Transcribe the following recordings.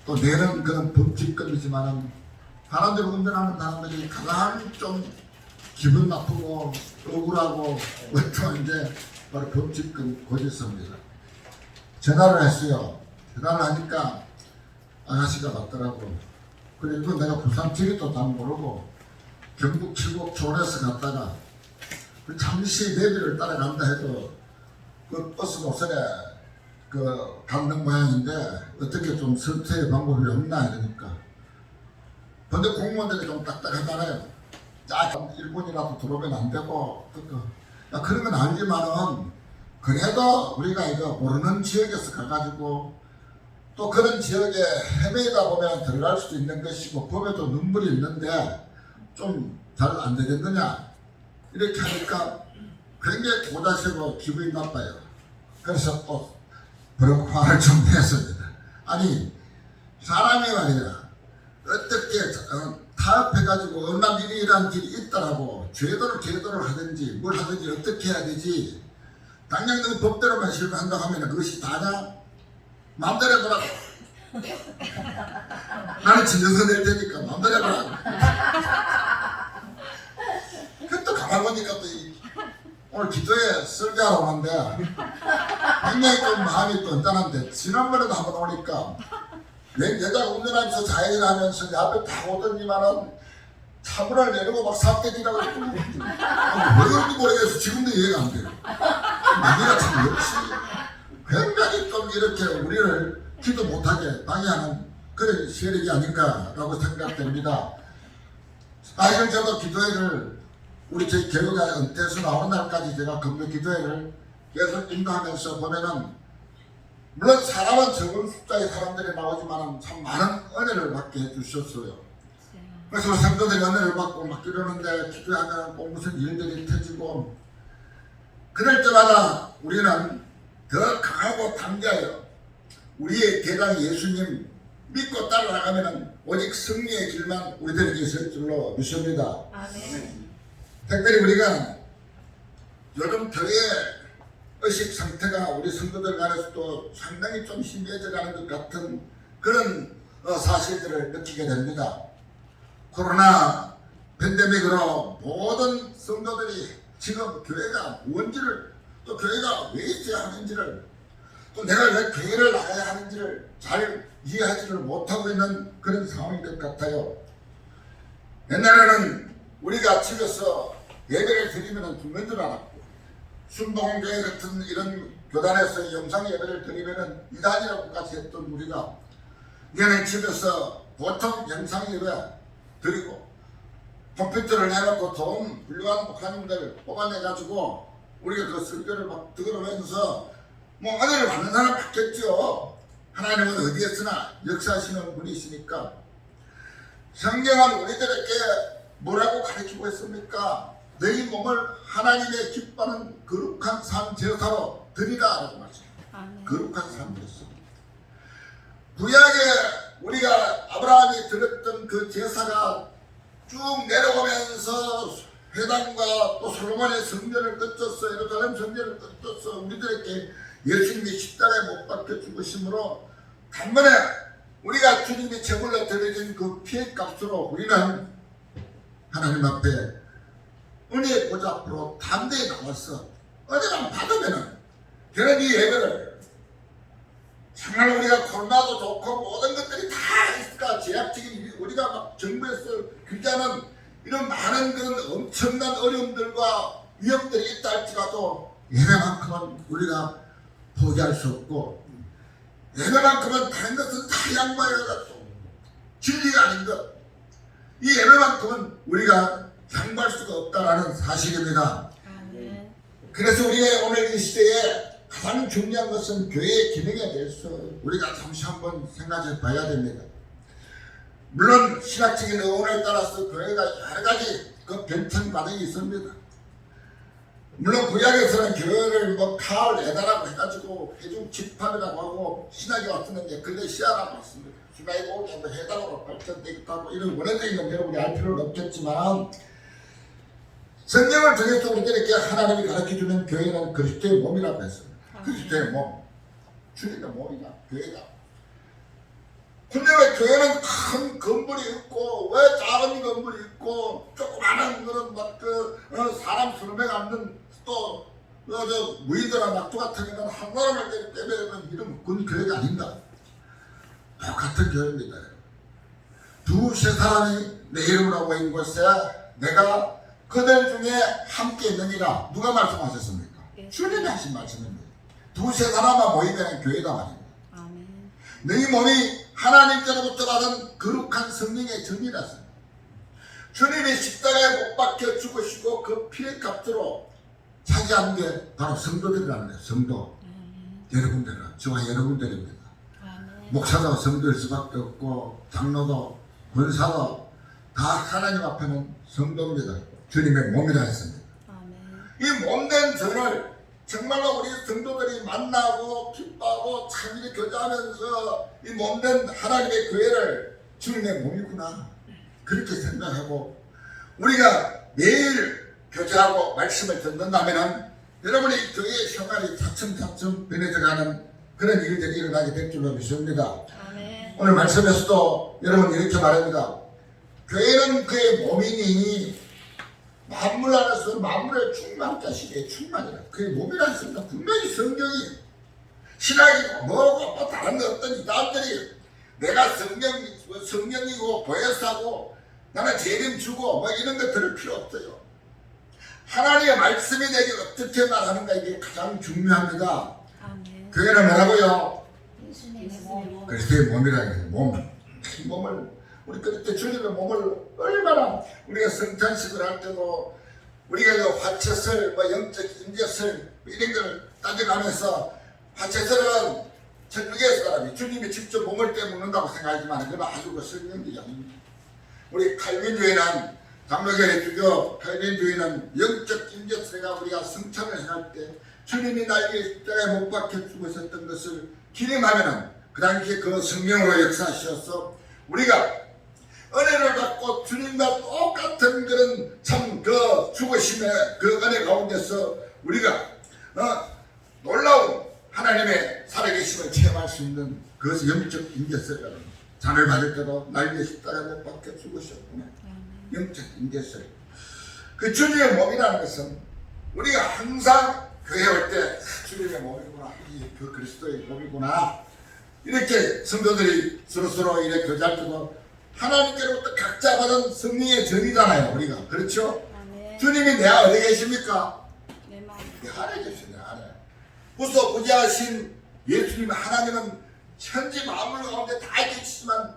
또 내는 그런 법칙권이지만은 사람들 운전하는 사람들이 가장 좀 기분 나쁘고 억울하고 어떤 이제 바로 법칙권 고질서입니다. 전화를 했어요. 전화를 하니까 아가씨가 왔더라고. 그리고 내가 부산 지리도 잘 모르고 경북 칠곡 초원에서 갔다가 그 잠시 내비를 따라간다 해도 그 버스 노선에 그 가는 모양인데 어떻게 좀 선택의 방법이 없나 이러니까 근데 공무원들이 좀 딱딱하잖아요. 자, 1분이라도 들어오면 안 되고 그런 건 알지만은 그래도 우리가 이거 모르는 지역에서 가가지고 또 그런 지역에 헤매다 보면 들어갈 수도 있는 것이고 법에도 눈물이 있는데 좀 잘 안 되겠느냐 이렇게 하니까 굉장히 고자시고 기분이 나빠요. 그래서 또 그런 화를 좀 냈습니다. 아니 사람이 말이야 어떻게 타협해가지고 얼마 일이란 길이 있다라고 제도를 하든지 뭘 하든지 어떻게 해야 되지. 당장 그 법대로만 실행한다 하면 그것이 다냐? 마음대로 해보라고. 나는 진정서 낼 테니까 마음대로 해보라고. 그것도 가만 보니까 또 오늘 기도에 설교하러 오는데 굉장히 좀 마음이 떤단한데 지난번에도 한번 오니까 여자가 운전하면서 자해를 하면서 내 앞에 다 오더니만은 차문을 내리고 막 삿대질하고 왜 그런지 모르겠어. 지금도 이해가 안 돼요. 우리가 참 역시 굉장히 좀 이렇게 우리를 기도 못하게 방해하는 그런 세력이 아닌가라고 생각됩니다. 사실 저도 기도회를 우리 저희 교회가 은퇴해서 나오는 날까지 제가 금요 기도회를 계속 인도하면서 보면은 물론 사람은 적은 숫자의 사람들이 나오지만 참 많은 은혜를 받게 해주셨어요. 그래서 성도들이 은혜를 받고 막 이러는데 기도하면 꼭 무슨 일들이 터지고 그럴 때마다 우리는 더 강하고 담대하여 우리의 대장 예수님 믿고 따라나가면 오직 승리의 길만 우리들에게 있을 줄로 믿습니다. 아멘. 특별히 우리가 요즘 교회 의식 상태가 우리 성도들 간에서도 상당히 좀 심해져 가는 것 같은 그런 사실들을 느끼게 됩니다. 코로나 팬데믹으로 모든 성도들이 지금 교회가 뭔지를 또 교회가 왜 있어야 하는지를 또 내가 왜 교회를 나가야 하는지를 잘 이해하지를 못하고 있는 그런 상황인 것 같아요. 옛날에는 우리가 집에서 예배를 드리면 죽는 줄 알았고 순복음교회 같은 이런 교단에서 영상 예배를 드리면 이단이라고까지 했던 우리가 이제는 집에서 보통 영상 예배 드리고 컴퓨터를 해놓고 좋은 훌륭한 목사님들 뽑아내가지고 우리가 그 설교를 막 들으면서 뭐 은혜를 받는 사람 받겠죠. 하나님은 어디에서나 역사하시는 분이시니까. 성경은 우리들에게 뭐라고 가르치고 있습니까? 너희 몸을 하나님의 기뻐하는 거룩한 산 제사로 드리라 라고 말씀합니다. 거룩한 산 제사. 구약에 우리가 아브라함이 드렸던 그 제사가 쭉 내려오면서 회당과 또 솔로몬의 성전을 거쳐서 예루살렘 성전을 거쳐서 우리들에게 예수님이 십자가에 못 박혀 죽으심으로 단번에 우리가 주님이 제물로 드려진 그 피의 값으로 우리는 하나님 앞에 은혜의 보좌 앞으로 담대히 나와서 은혜만 받으면은 그런 이 예배를 정말 우리가 코로나도 좋고 모든 것들이 다 있을까 제약적인 우리가 막 정부에서 규제하는 이런 많은 그런 엄청난 어려움들과 위협들이 있다 할지라도 예배만큼은 우리가 포기할 수 없고 예배만큼은 다른 것은 다 양보해가지고 진리가 아닌 것 이 예배만큼은 우리가 양보할 수가 없다라는 사실입니다. 그래서 우리가 오늘 이 시대에 가장 중요한 것은 교회의 기능에 대해서 우리가 잠시 한번 생각해 봐야 됩니다. 물론 신학적인 의원에 따라서 교회가 여러 가지 그 변천 과정이 있습니다. 물론 구약에서는 교회를 뭐 가을 애다라고 해가지고 회중 집합이라고 하고 신학이 왔었는데 글레시아라고 했습니다. 주나이고 뭐 해당으로 발전되기도 하고 이런 원어적인 건 여러분이 알 필요는 없겠지만 성경을 통해서 우리들에게 하나님이 가르쳐주는 교회는 그리스도의 몸이라고 했습니다. 그리스도의 몸, 주님의 몸이다 교회가. 분명히 교회는 큰 건물이 있고 왜 작은 건물이 있고 조그마한 그런 사람 수백 앉는 또 무인도나 낙조 같은 경우는 한 사람을 때리면 이러면 그건 교회가 아닙니다. 똑같은 교회입니다. 두세 사람이 내 이름으로 모인 곳에 내가 그들 중에 함께 있느니라. 누가 말씀하셨습니까? 주님이 하신 말씀입니다. 두세 사람만 모이면 교회다 말입니다. 아멘. 너희 몸이 하나님께로부터 받은 거룩한 성령의 전이라서 주님이 십자가에 못 박혀 죽으시고 그 피의 값으로 차지한 게 바로 성도들이라는 거예요. 성도. 여러분들은 저와 여러분들입니다. 목사도 성도일 수밖에 없고 장로도 권사도 다 하나님 앞에는 성도입니다. 주님의 몸이라 했습니다. 이 몸된 전을 정말로 우리 성도들이 만나고 기뻐하고 참일히 교제하면서 이 몸된 하나님의 교회를 주님의 몸이구나 그렇게 생각하고 우리가 매일 교제하고 말씀을 듣는다면 여러분의 교회의 생활이 차츰차츰 변해져가는 그런 일들이 일어나게 될 줄로 믿습니다. 오늘 말씀에서도 여러분 이렇게 말합니다. 교회는 그의 몸이니 만물 안에서 만물의 충만케 하시기에 충만이라. 그의 몸이라 했습니다. 분명히 성경이 신학이고 뭐고 뭐 다른 어떤 이단들이 내가 성령이고 보혜사고 나는 재림주고 뭐 이런 거 들을 필요 없어요. 하나님의 말씀이 내게 어떻게 말하는가 이게 가장 중요합니다. 교회는 뭐라고요? 그리스도의 몸이라 해요. 이 몸을 우리 그때 주님의 몸을 얼마나 우리가 성찬식을 할 때도 우리가 그 화채설, 영적 임재설 이런 걸 따져가면서 화채설은 천주교의 사람이 주님이 직접 몸을 떼 먹는다고 생각하지만 그건 아주 설명이 아닙니다. 우리 칼빈주의는 장로교의 주교 칼빈주의는 영적 임재설가 우리가 성찬을 할 때 주님이 나에게 십자가에 못 박혀 죽으셨던 것을 기념하면은 그 당시에 그 성령으로 역사하셔서 우리가 은혜를 받고 주님과 똑같은 그런 참 그 죽으심의 그 은혜 가운데서 우리가 놀라운 하나님의 살아계심을 체험할 수 있는 그것이 영적 임재설이라는 잔을 받을 때도 나에게 십자가에 못 박혀 죽으셨구나. 영적 임재설. 그 주님의 몸이라는 것은 우리가 항상 교회 올 때 주님의 몸이구나. 그 그리스도의 몸이구나. 이렇게 성도들이 서로 이렇게 교제할 때도 하나님께로부터 각자 받은 성령의 전이잖아요. 우리가 그렇죠? 주님이 내 어디 계십니까? 내 안에 계시네. 내 안에 무소부지하신 예수님 하나님은 현지 만물 가운데 다 계시지만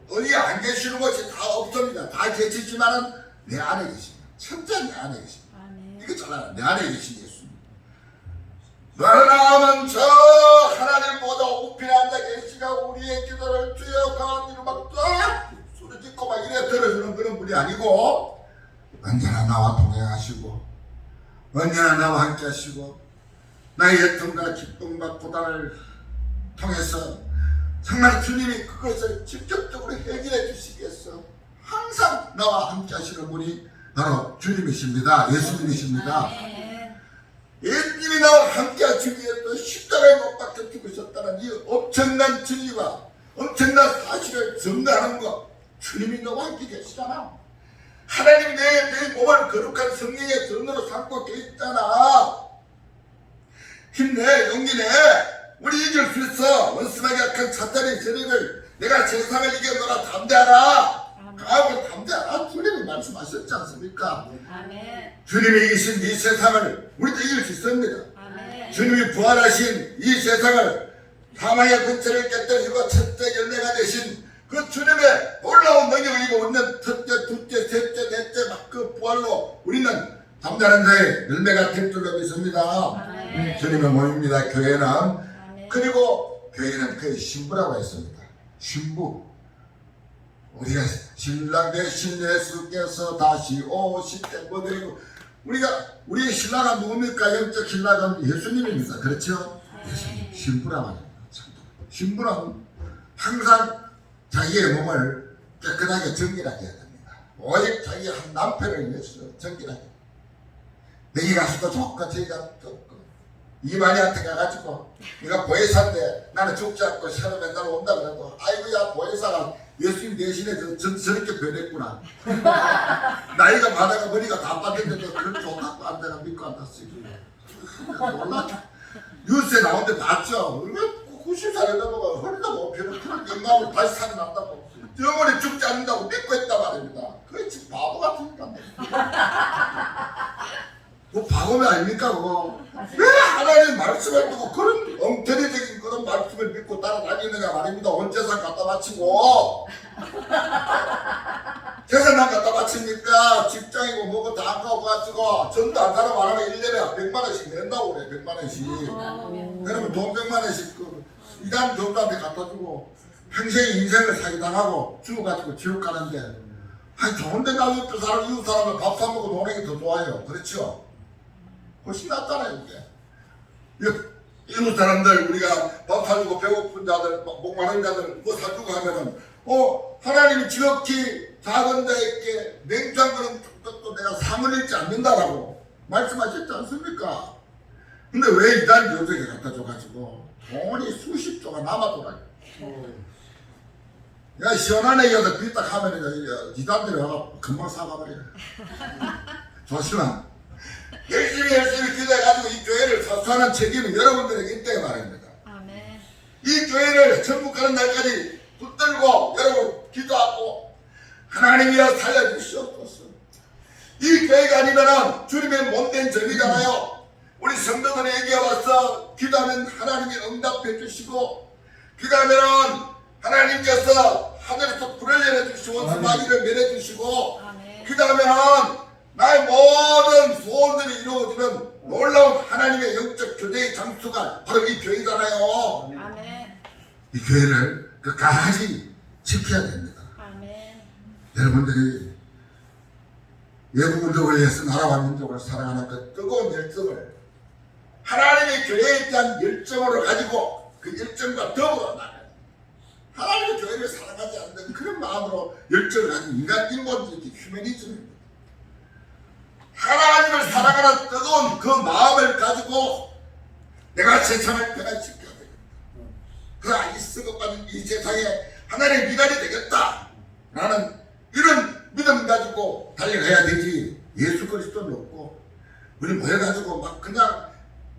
어디 안 계시는 것이 다 없습니다. 다 계시지만은 내 안에 계십니다. 천재 내 안에 계십니다. 이거 잘 알아. 내 안에 계신 예수님. 너는 저 하나님보다 우편에 앉아 계시고 우리의 기도를 주여 강한이로 막 소리 짓고 막 이래 들어주는 그런 분이 아니고 언제나 나와 동행하시고 언제나 나와 함께 하시고 나의 애통과 기쁨과 고단을 통해서 정말 주님이 그것을 직접적으로 해결해 주시기 위해서 항상 나와 함께 하시는 분이 바로 주님이십니다. 예수님이십니다. 예수님이 나와 함께 하시기 위해서 십자가에 못 박혀 죽으셨다는 이 엄청난 진리와 엄청난 사실을 전달하는 것. 주님이 너와 함께 계시잖아. 하나님 내 몸을 거룩한 성령의 전으로 삼고 계시잖아. 힘내, 용기 내. 우리 이길 수 있어. 원수마게 약한 사탄의 세력을 내가 세상을 이겨노라. 담대하라. 강하고 담대하라. 주님이 말씀하셨지 않습니까? 아멘. 주님이 이기신 이 세상을 우리도 이길 수 있습니다. 아멘. 주님이 부활하신 이 세상을 사망의 근처를 깨뜨리고 첫째 열매가 되신 그 주님의 놀라운 능력을 입고 있는 첫째, 둘째, 셋째, 넷째 막 그 부활로 우리는 담대한 자의 열매가 될 줄로 믿습니다. 아멘. 주님의 몸입니다. 교회는. 아멘. 그리고 교회는 그의 신부라고 했습니다. 신부. 우리가 신랑 대신 예수께서 다시 오실 때 뭐드리고 우리의 신랑은 누굽니까? 영적 신랑은 예수님입니다. 그렇죠? 예수님 신부라고 합니다. 신부는 항상 자기의 몸을 깨끗하게 정결하게 해야 됩니다. 오직 자기 한 남편을 위해서 정결하게. 내게 가서도 좋고 저기 가서도 좋고 이만희한테 가가지고 네가 보혜사인데 나는 죽지 않고 새로 맨날 온다 그래도 아이고야 보혜사가 예수님 대신에 저렇게 변했구나. 나이가 많아가 머리가 다 빠졌는데 그걸 좋다고 안 되나 믿고 안 났어. 놀라. 뉴스에 나온데 봤죠. 얼마 90살에 넘어가 허리가 못 펴는 그런 영감을 다시 살아난다고. 영원히 죽지 않는다고 믿고 했단 말입니다. 그게 지금 바보 같은 인간. 뭐 바보면 아닙니까 그거? 왜 하나님 말씀을 두고 그런 엉터리적인 그런 말씀을 믿고 따라다니느냐 말입니다. 온 재산 갖다 바치고 재산만 갖다 바칩니까? 직장이고 뭐고 다 가가지고 전도 안 사람 안 하면 1년에 100만원씩 낸다고 그래. 100만원씩. 그러면 돈 100만원씩 그 이단 정도한테 갖다 주고 평생 인생을 사기당하고 죽어가지고 지옥 가는데 아니 좋은데 나 옆에 사람 이웃 사람은 밥 사 먹고 노는 게 더 좋아요. 그렇죠? 훨씬 낫잖아요 이게. 이웃 사람들 우리가 밥 사주고 배고픈 자들 목 마른 자들 뭐 사주고 하면은 하나님이 지극히 작은 자에게 냉장한 그런 것도 내가 상을 잃지 않는다라고 말씀하셨지 않습니까? 근데 왜 이단 요정에 갖다 줘가지고 돈이 수십 조가 남아돌아요. 야 시원한 애기가 삐딱 하면은 이단들이 와가 금방 사가버려. 조심하. 열심히 기도해가지고 이 교회를 사수하는 책임은 여러분들에게 있다고 말입니다. 아멘. 이 교회를 천국 가는 날까지 붙들고 여러분 기도하고 하나님이여 살려주시옵소서. 이 교회가 아니면은 주님의 못된 점이잖아요. 우리 성도들에게 와서 기도하면 하나님이 응답해 주시고 기도하면은 하나님께서 하늘에서 불을 내려주시고 수마귀를 내려주시고 기도하면은 나의 모든 소원들이 이루어지는 놀라운 하나님의 영적 교제의 장소가 바로 이 교회잖아요. 아멘. 이 교회를 끝까지 지켜야 됩니다. 아멘. 여러분들이 외국민족을 위해서 나라와 민족을 사랑하는 그 뜨거운 열정을 하나님의 교회에 대한 열정으로 가지고 그 열정과 더불어 나가요. 하나님의 교회를 사랑하지 않는 그런 마음으로 열정을 가진 인본주의 휴머니즘입니다. 하나님을 사랑하는 뜨거운 그 마음을 가지고 내가 세상을 변화시켜야 되겠다. 그래 이 썩어가는 이 세상에 하나님의 미랄이 되겠다. 나는 이런 믿음 가지고 달려가야 되지. 예수 그리스도는 없고 우리 모여가지고 막 그냥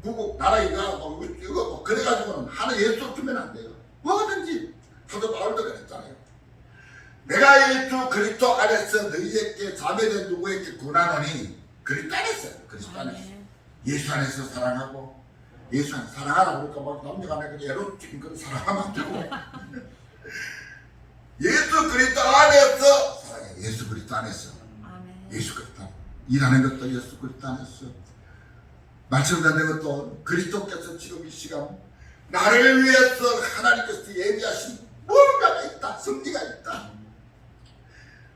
누구 나라 이거 뭐 이거 뭐 그래가지고는 하나 예수 주면 안 돼요. 뭐든지 사도 바울도 그랬잖아요. 내가 예수 그리스도 안에서 너희에게 자매된 누구에게 권하노니 그리스도 안에서 그리스도 안에서 예수 안에서 사랑하고 예수 안에서 사랑하라 그러니까 뭐 남녀가 아니라 에로틱인 그런 사랑하면 안 되고 예수 그리스도 안에서 사랑해. 예수 그리스도 안에서 예수 그리스도 일하는 것도 예수 그리스도 안에서 말씀 듣는 것도 그리스도께서 지금 이 시간 나를 위해서 하나님께서 예비하신 뭔가가 있다. 승리가 있다.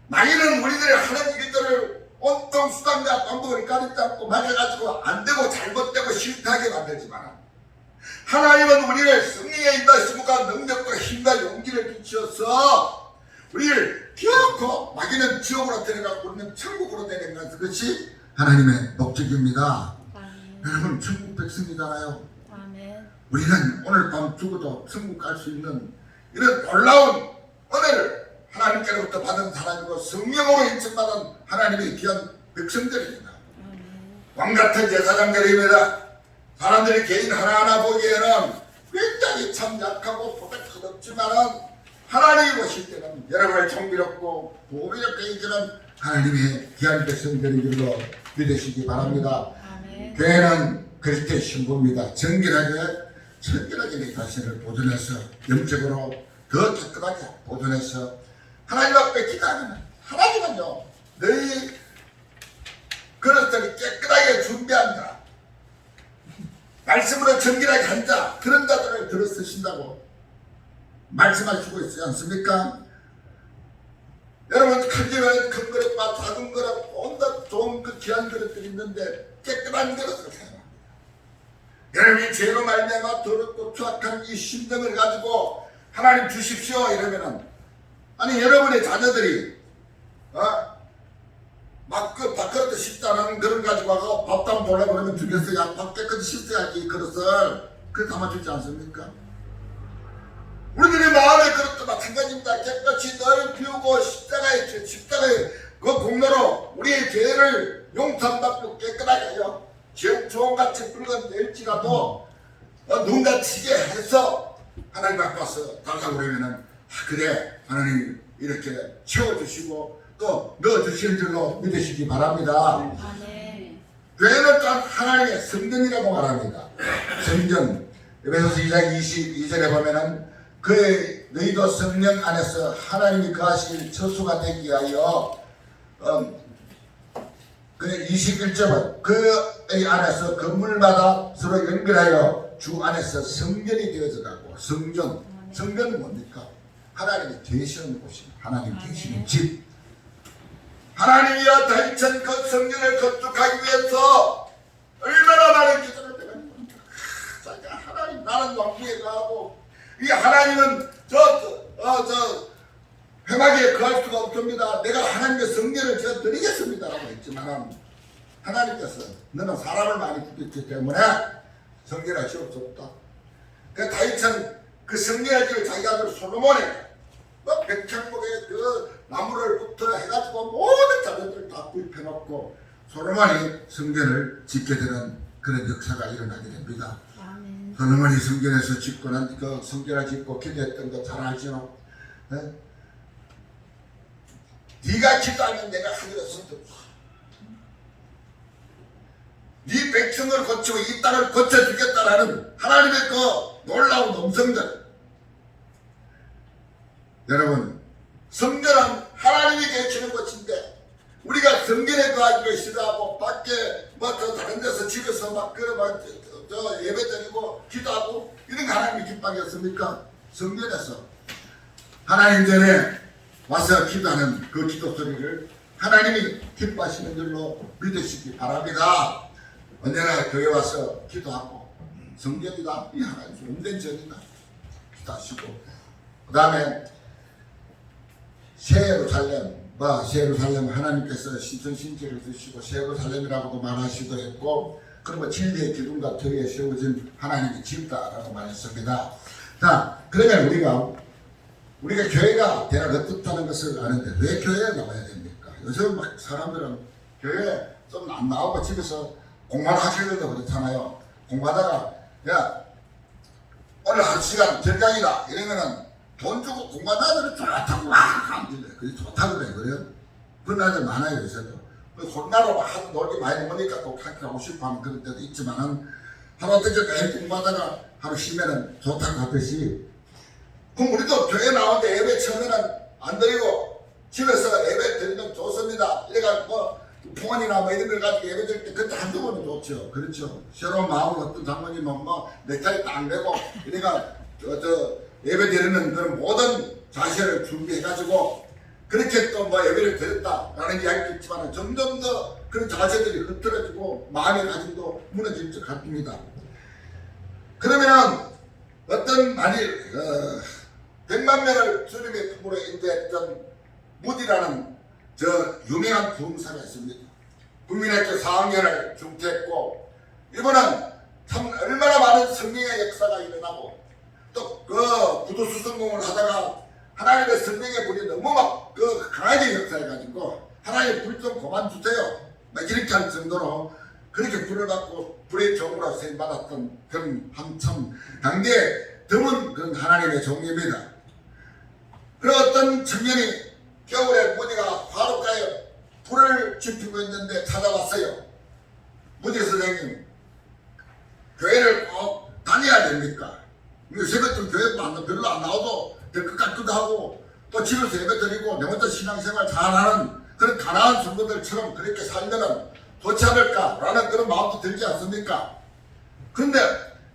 나이는 우리들이 하는 일들을 온통 수단과 방법을 가리지 않고 막아가지고 안되고 잘못되고 싫다하게 만들지만 하나님은 우리를 승리에 인도하시고 능력과 힘과 용기를 주셔서 우리를 기어코 마귀는 지옥으로 데려가고 우리는 천국으로 데려가는 것이 하나님의 목적입니다. 여러분 천국 백성이잖아요. 우리는 오늘 밤 죽어도 천국 갈 수 있는 이런 놀라운 은혜를 하나님께로부터 받은 사람이고 성령으로 인정받은 하나님의 귀한 백성들입니다. 왕같은 제사장들입니다. 사람들이 개인 하나하나 보기에는 굉장히 참 약하고 도덕스럽지만 하나님이 보실 때는 여러분을 정비롭고 보호롭게 여기는 하나님의 귀한 백성들인 줄로 믿으시기 바랍니다. 교회는 그리스도의 신부입니다. 정결하게 내 자신을 보존해서 영적으로 더 깨끗하게 보존해서 하나님 앞에 기도하면 하나님은요 너희 그릇들이 깨끗하게 준비한다. 말씀으로 정결하게 한다. 그런 자들을 들어 쓰신다고 말씀하시고 있지 않습니까? 여러분 큰 그릇과 작은 그릇 온갖 좋은 그 귀한 그릇들이 있는데 깨끗한 그릇을 사용합니다. 여러분이 죄로 말미암아 더럽고 추악한 이 심정을 가지고 하나님 주십시오 이러면은 아니 여러분의 자녀들이 막 그 밥그릇도 씻다는 그런 가지고 와서 밥도 안 보려고 그러면 죽였어. 야, 밥 깨끗이 씻어야지 그릇을. 그래 담아주지 않습니까? 우리들의 마음의 그릇도 마찬가지입니다. 깨끗이 늘 비우고 십자가에 그 공로로 우리의 죄를 용서받고 깨끗하게 하여 주홍같이 붉은 될지라도 눈 다치게 해서 하나님 앞에 와서 달라고 그러면은 그래 하나님 이렇게 채워주시고 또 넣어주시는 줄로 믿으시기 바랍니다. 교회는 또한 하나님의 성전이라고 말합니다. 성전 에베소서 2장 22절에 보면은 너희도 성령 안에서 하나님이 거하실 처소가 되기 위하여 21절은 그의 안에서 건물마다 서로 연결하여 주 안에서 성전이 되어져 가고 성전은 뭡니까? 하나님이 계시는 곳입니다. 하나님 계시는 집. 하나님이여 다니천 그 성전을 건축하기 위해서 얼마나 많은 기도를 드렸는가. 하나님 나는 왕궁에 가고 이 하나님은 회막에 거할 수가 없습니다. 내가 하나님의 성전을 제가 드리겠습니다 라고 했지만 하나님께서 너는 사람을 많이 죽였기 때문에 성전을 지을 수 없다. 그 다윗은 그 성전을 지을 자기 아들 솔로몬이 백창목에 그 나무를부터 해가지고 모든 자료들을 다 구입해놓고 솔로몬이 성전을 짓게 되는 그런 역사가 일어나게 됩니다. 솔로몬이 성전에서 짓고 난 그 성전을 짓고 기도했던 거 잘 알죠? 네? 네가 기도하면 내가 하늘에 손들었어. 네 백성을 고치고 이 땅을 고쳐주겠다라는 하나님의 그 놀라운 음성들. 여러분 성전은 하나님이 계시는 곳인데 우리가 성전에 가기를 싫어하고 밖에 다른 데서 집에서 예배드리고 기도하고 이런 거 하나님이 기뻐하겠습니까? 성전에서 하나님 전에 와서 기도하는 그 기도 소리를 하나님이 기뻐하시는 줄로 믿으시기 바랍니다. 언제나 교회 와서 기도하고 성전이다 이 하나님 온된 전이다 기도하시고 그 다음에 새 예루살렘 하나님께서 신천신지를 주시고 새 예루살렘이라고도 말하시도 했고 그러면 진리의 기둥과 터위에 세워진 하나님의 집다라고 말했습니다. 자 그러면 우리가 교회가 대략 어떻다는 것을 아는데 왜 교회에 나와야 됩니까? 요즘 막 사람들은 교회 좀 안 나오고 집에서 공부를 하시려고 그렇잖아요. 공부하다가 야 오늘 한 시간 절강이다 이러면은 돈 주고 공부하다가 좋다고 막 그래 좋다고 그래요. 그런 날들 많아요 요새도. 혼나로 하도 놀기 많이 먹으니까 또 학교 오고 싶어 하는 그런 때도 있지만은 하루 어떻게 매일 공부하다가 하루 쉬면은 좋다고 하듯이 그럼 우리도 교회 나오는데 예배 처음에는 안 드리고 집에서 예배 드리면 좋습니다. 이래가 부모님이나 이런 걸 가지고 예배 드릴 때 그때 한두 번은 좋죠. 그렇죠. 새로운 마음으로 어떤 장모님은 넥타이 딱 내고 이래가 예배 드리는 그런 모든 자세를 준비해가지고 그렇게 또 예배를 드렸다라는 이야기도 있지만 점점 더 그런 자세들이 흐트러지고 마음의 가짐도 무너질 것 같습니다. 그러면 어떤 만일 100만 명을 주님의 품으로 인도했던 무디라는 유명한 부흥사가 있습니다. 국민학교 4학년을 중퇴했고 이번은 참 얼마나 많은 성령의 역사가 일어나고 또 그 구두수성공을 하다가 하나님의 성령의 불이 너무 강하게 역사해가지고 하나님 불 좀 그만 주세요 이렇게 할 정도로 그렇게 불을 받고 불의 종으로 쓰임받았던 그런 한참 당대에 드문 그런 하나님의 종입니다. 그 어떤 청년이 겨울에 무디가 바로가에 불을 지피고 있는데 찾아왔어요. 무디 선생님 교회를 꼭 다녀야 됩니까? 요새 같은 교회 별로 안 나와도 될 것 같기도 하고 또 집에서 예배 드리고 내 혼자 신앙생활 잘하는 그런 가난한 성도들처럼 그렇게 살면은 좋지 않을까라는 그런 마음도 들지 않습니까? 그런데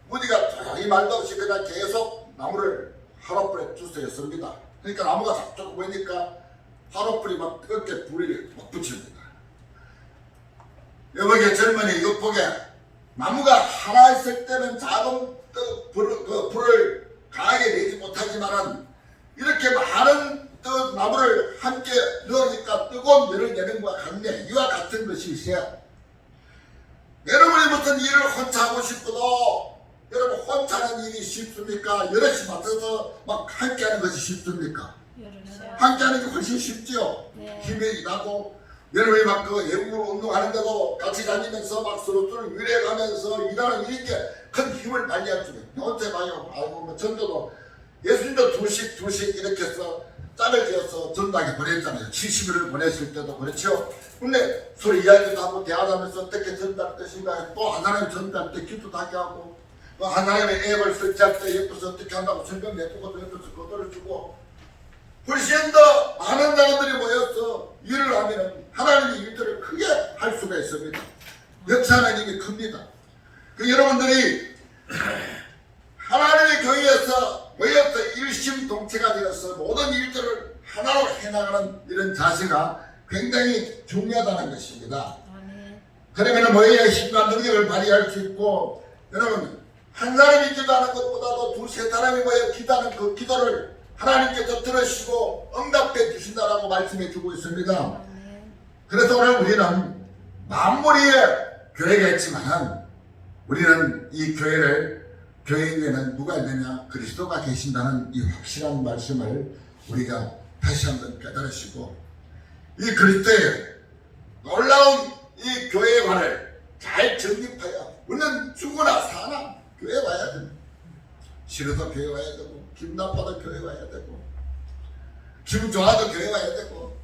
무디가 이 말도 없이 그냥 계속 나무를 하룻불에 주스였습니다. 그러니까 나무가 조금 보이니까 하룻불이 막 뜨겁게 불이 막 붙입니다. 여보게 젊은이 이것 보게 나무가 하나 있을 때는 작은 불을 강하게 내지 못하지만은 이렇게 많은 나무를 함께 넣으니까 뜨거운 여러 예능과 관계 이와 같은 것이 있어요. 여러분이 무슨 일을 혼자 하고 싶어도 여러분 혼자 하는 일이 쉽습니까? 여럿이 맡아서 막 함께 하는 것이 쉽습니까? 함께 하는 게 훨씬 쉽지요. 네. 힘이 나고 여러분이 막 그 예국으로 운동하는데도 같이 다니면서 막 서로서로 위로해가면서 일하는 이렇게 큰 힘을 발휘할 수 있어요. 언제 봐요? 아이고 뭐 전도도 예수님도 두씩 이렇게 해서 짝을 지어서 전도하게 보냈잖아요. 70일을 보냈을 때도 그렇죠. 근데 서로 이야기도 하고 대화하면서 어떻게 전도할 것인가, 또 한 사람이 전도할 때 기도도 하게 하고, 또 한 사람이 앱을 설치할 때 옆에서 어떻게 한다고 설명 내주고 또 옆에서 그거를 주고, 훨씬 더 많은 사람들이 모여서 일을 하면 하나님의 일들을 크게 할 수가 있습니다. 역사는 이미 큽니다. 그 여러분들이 하나님의 교회에서 모여서 일심동체가 되어서 모든 일들을 하나로 해나가는 이런 자세가 굉장히 중요하다는 것입니다. 그러면 모여야 힘과 능력을 발휘할 수 있고, 여러분 한 사람이 기도하는 것보다도 두세 사람이 모여 기도하는 그 기도를 하나님께서 들으시고 응답해 주신다라고 말씀해 주고 있습니다. 그래서 오늘 우리는 만물의 교회가 있지만 우리는 이 교회를 교회 위에는 누가 있느냐? 그리스도가 계신다는 이 확실한 말씀을 우리가 다시 한번 깨달으시고, 이 그리스도의 놀라운 이 교회관을 잘 정립하여 우리는 죽으나 사나 교회 와야 됩니다. 싫어도 교회 와야 되고, 기분 나빠도 교회 와야 되고, 기분 좋아도 교회 와야 되고,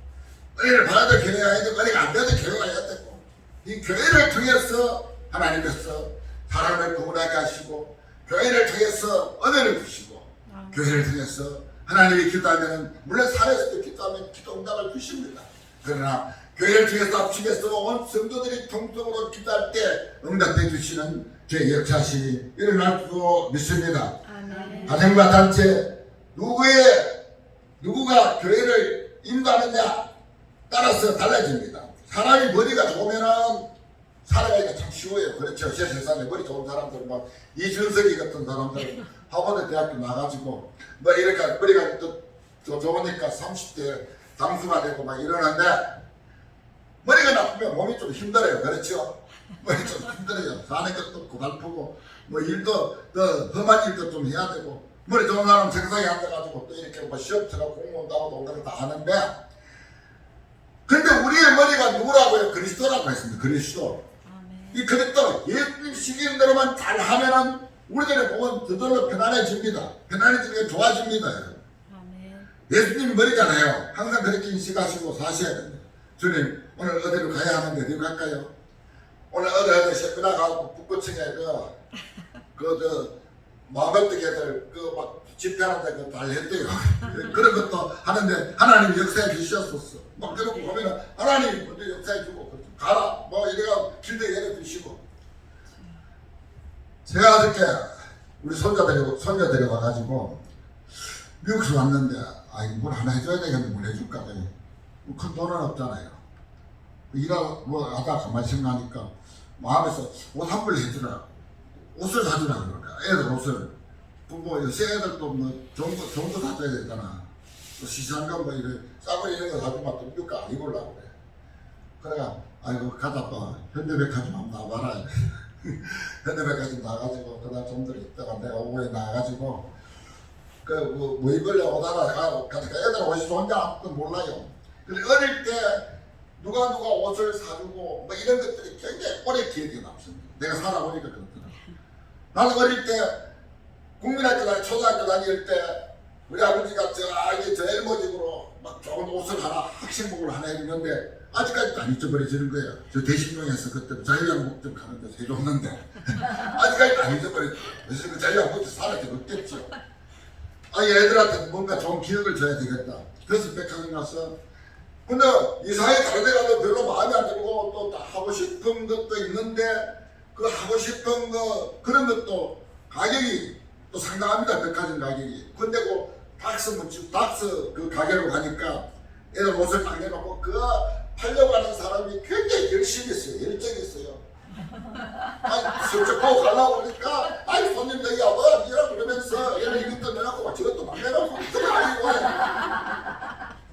은혜를 받아도 교회 와야 되고, 은혜가 안 돼도 교회 와야 되고, 이 교회를 통해서 하나님께서 사람을 구원하게 하시고, 교회를 통해서 은혜를 주시고, 교회를 통해서 하나님이 기도하면, 물론 산에서도 기도하면 기도 응답을 주십니다. 그러나 교회를 통해서 합심해서 온 성도들이 통성으로 기도할 때 응답해 주시는 제 역사시 일어날 수 믿습니다. 가정과 단체 누구가 교회를 인도하느냐 따라서 달라집니다. 사람이 머리가 좋으면은 살아가기가 참 쉬워요. 그렇죠. 제 세상에 머리 좋은 사람들, 뭐 이준석이 같은 사람들 하버드 대학교 나가지고 뭐 이렇게 머리가 더 좋으니까 30대 당수가 되고 막 이러는데, 머리가 나쁘면 몸이 좀 힘들어요. 그렇죠. 머리 좀 힘들어요. 사는 것도 고달프고 뭐 일도 더 험한 일도 좀 해야 되고, 머리 좋은 사람 정상에 앉아가지고 또 이렇게 뭐 시험처럼 공무원 나오고 온다고 다 하는데, 근데 우리의 머리가 누구라고요? 그리스도라고 했습니다. 그리스도. 이 그리스도 예수님 시키는 대로만 잘 하면은 우리들의 몸은 저절로 편안해집니다. 편안해지는 게 좋아집니다. 예수님 머리잖아요. 항상 그렇게 인식하시고 사셔야 됩니다. 주님 오늘 어디로 가야 하는데 어디로 갈까요? 오늘 어디 셰프나 가고 북구청에 마법득 애들 막 집회하는데 그거 잘 했대요. 그런 것도 하는데 하나님 역사해 주셨었어. 막 그러고 보면은 하나님 먼저 역사해 주고 가라 뭐 이래가 길도 열어주시고. 제가 어저께 우리 손자들이 와가지고 미국에서 왔는데, 뭘 하나 해줘야 되겠는데 뭘 해줄까? 큰 돈은 없잖아요. 일하고 뭐 하다 가만히 생각하니까 마음에서 옷 한 벌 해주라, 옷을 사주라 그러니까 애들 옷을 뭐 요새 애들도 뭐 좋은 거 사줘야 되잖아. 또 시상금 뭐 이런 싸구려 이런 거 사주면 또 미국 안 입으려고 그래. 그래가 아이고 가자 또 현대백화점 한번 나와봐라. 현대백화점 나가지고 그날 좀들 있다가 내가 오후에 나가지고 뭐 입으려고 오다가 애들 옷이 좋은지 아무도 몰라요. 근데 어릴 때 누가 옷을 사주고 뭐 이런 것들이 굉장히 오래 기억에 남습니다. 내가 살아보니까 그렇더라. 나는 어릴 때 국민학교 초등학교 다닐 때 우리 아버지가 저 엘모직으로 막 좋은 옷을 하나 학생복을 하나 해주는데 아직까지도 안 잊어버려지는 거예요. 저 대신동에서 그때 자유양복점 가는데 해줬는데 아직까지도 안 잊어버려져. 그래서 그 자유양복점 사라지고 없겠죠. 얘들한테 뭔가 좋은 기억을 줘야 되겠다. 그래서 백화점 가서, 근데 이사회 다른 데 가도 별로 마음에 안 들고 또 하고 싶은 것도 있는데, 그 하고 싶은 그런 것도 가격이 또 상당합니다. 백화점 가격이. 근데 닥스 그 가게로 가니까 애들 옷을 딱 내놓고 팔려고 하는 사람이 굉장히 열심히 했어요. 열정이 있어요. 슬쩍 보고 가려고 그러니까 손님들 뭐 이라 그러면서 얘는 이것도 내놓고 막 저것도 막 내놓고